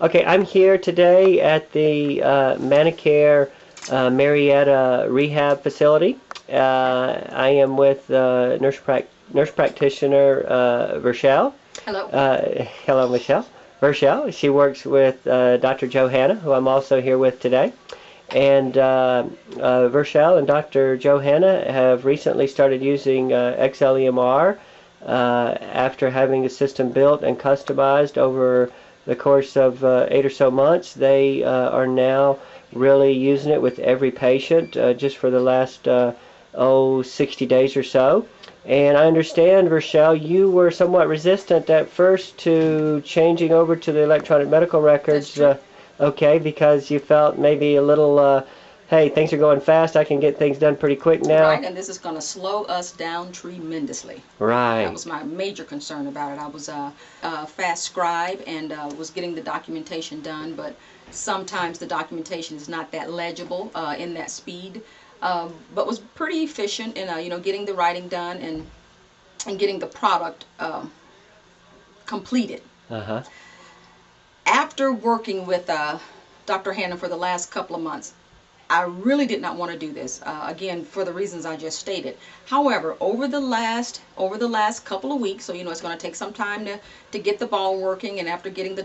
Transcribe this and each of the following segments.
Okay, I'm here today at the Manicare Marietta Rehab Facility. I am with nurse practitioner Vershelle. Hello. Hello, Michelle. Vershelle. She works with Dr. Johanna, who I'm also here with today. And Vershelle and Dr. Johanna have recently started using XLEMR after having the system built and customized over the course of 8 or so months. They are now really using it with every patient just for the last 60 days or so. And I understand, Vershelle, you were somewhat resistant at first to changing over to the electronic medical records. Okay, because you felt maybe a little, hey, things are going fast. I can get things done pretty quick now. Right, and this is going to slow us down tremendously. Right. That was my major concern about it. I was a fast scribe and was getting the documentation done, but sometimes the documentation is not that legible in that speed. But was pretty efficient in getting the writing done and getting the product completed. Uh-huh. After working with Dr. Hannon for the last couple of months, I really did not want to do this, again, for the reasons I just stated. However, over the last couple of weeks, so it's going to take some time to get the ball working, and after getting the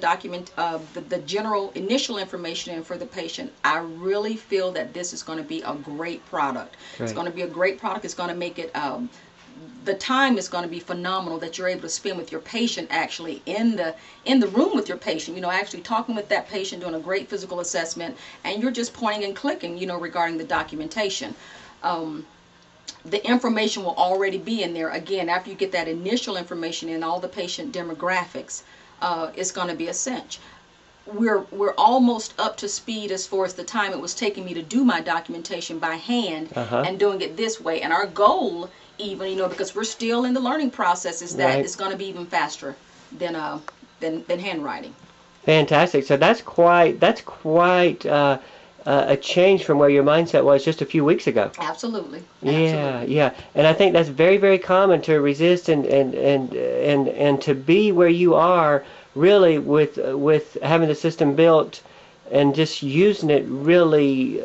the general initial information in for the patient, I really feel that this is going to be a great product. Great. It's going to be a great product. It's going to make it the time is going to be phenomenal that you're able to spend with your patient, actually in the room with your patient, actually talking with that patient, doing a great physical assessment, and you're just pointing and clicking, regarding the documentation. The information will already be in there. Again, after you get that initial information in, all the patient demographics, it's going to be a cinch. We're almost up to speed as far as the time it was taking me to do my documentation by hand and doing it this way. And our goal, even because we're still in the learning process, is that it's going to be even faster than handwriting. Fantastic. So that's quite a change from where your mindset was just a few weeks ago. Absolutely. Yeah. And I think that's very, very common to resist and to be where you are really with having the system built and just using it really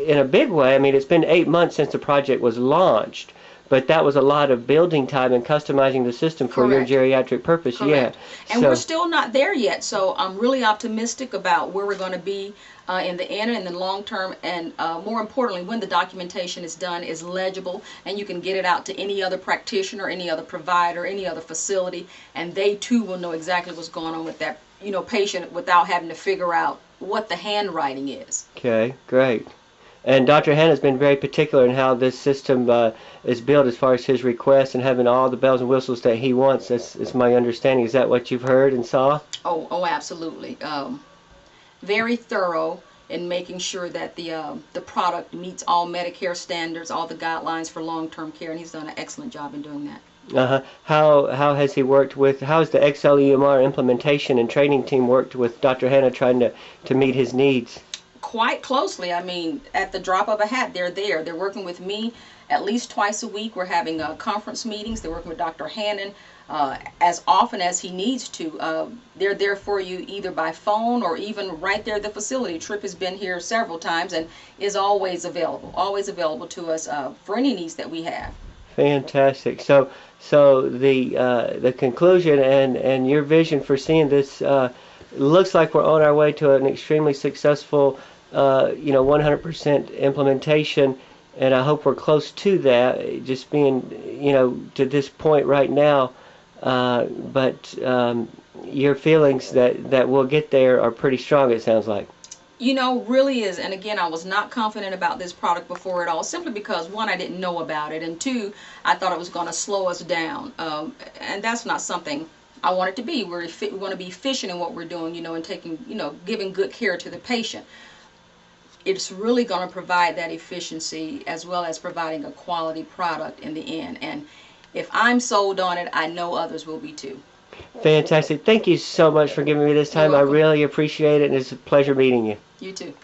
in a big way. I mean, it's been 8 months since the project was launched, but that was a lot of building time and customizing the system for your geriatric purpose. Correct. Yeah. And we're still not there yet, so I'm really optimistic about where we're going to be in the end and in the long term, and more importantly, when the documentation is done, is legible, and you can get it out to any other practitioner, any other provider, any other facility, and they too will know exactly what's going on with that patient without having to figure out what the handwriting is. Okay, great. And Dr. Hanna's been very particular in how this system is built as far as his requests and having all the bells and whistles that he wants. That's my understanding. Is that what you've heard and saw? Oh, absolutely. Very thorough in making sure that the product meets all Medicare standards, all the guidelines for long-term care, and he's done an excellent job in doing that. How has he worked with, how has the XLEMR implementation and training team worked with Dr. Hanna trying to meet his needs? Quite closely. I mean, at the drop of a hat, they're there. They're working with me at least twice a week. We're having conference meetings. They're working with Dr. Hannon as often as he needs to. They're there for you either by phone or even right there at the facility. Tripp has been here several times and is always available to us for any needs that we have. Fantastic. So the conclusion and your vision for seeing this looks like we're on our way to an extremely successful 100% implementation, and I hope we're close to that, just being to this point right now, but your feelings that we'll get there are pretty strong, it sounds like. Really is. And again, I was not confident about this product before at all, simply because, one, I didn't know about it, and two, I thought it was going to slow us down, and that's not something I want it to be. We want to be efficient in what we're doing, and taking, giving good care to the patient. It's really going to provide that efficiency as well as providing a quality product in the end. And if I'm sold on it, I know others will be too. Fantastic. Thank you so much for giving me this time. I really appreciate it, and it's a pleasure meeting you. You too.